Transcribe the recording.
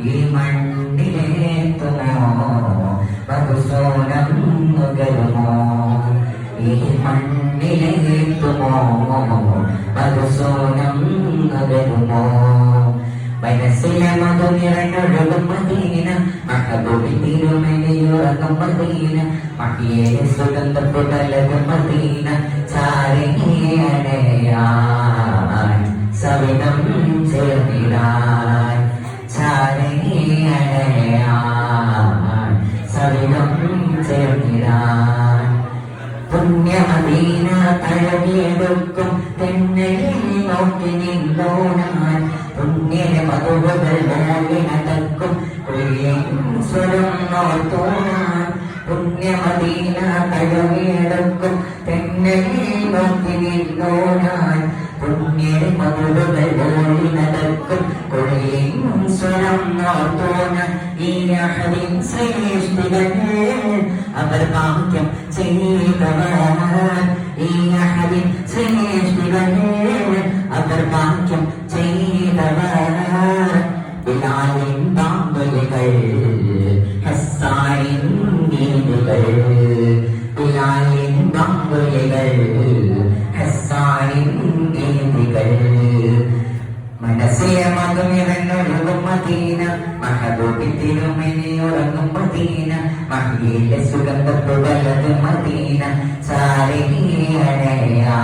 ഈ മണ്ണിലേത്തുമോ മധുസൂനം നുകരുമോ ഈ മണ്ണിലേത്തുമോ മധുസൂനം നുകരുമോ മനസ്സിലെ മധു നിറഞ്ഞൊഴുകും മദീന മഹബൂബി തിരുമേനിയുറങ്ങും മദീന മഹിയേലെ സുഗന്ധപ്പുടലകും മദീന ചാരണിയണയാൻ സവിധം ചേർന്നിടാൻ ചാരണിയണയാൻ സവിധം ചേർന്നിടാൻ പുണ്യമദീന തഴവിയെടുക്കും തെന്നലിൽ നോക്കി നിന്നോണാൻ പുണ്യ മധുകൾ മോളിനടക്കും സ്വരം നോത്തോണാൻ പുണ്യമദീന തഴവിയെടുക്കും തെന്നലിൽ നോക്കി നിന്നോണാൻ പുണ്യ മധുകൾ മോളിനടക്കും സ്വരം നോത്തോണാൻ ഈ അഹദിൻ ശ്രേഷ്ഠികൾ അവർ ഭാഗ്യം ചെയ്തവർ ഈ അഹദിൻ ശ്രേഷ്ഠികൾ അവർ ഭാഗ്യം ചെയ്തവർ ബിലാലിൻ ബാങ്കുകൾ ഹസ്സാനിൻ ഗീതുകൾ ബിലാലിൻ ബാങ്കുകൾ ഹസ്സാനിൻ ഗീതുകൾ മനസ്സിലെ മകം നിറഞ്ഞൊഴുകും മദീന മഹബൂബി തിരുമേനിയുറങ്ങും മദീന മഹിയിലെ സുഗന്ധപ്പുടലത് മദീന ചാരണിയണയാ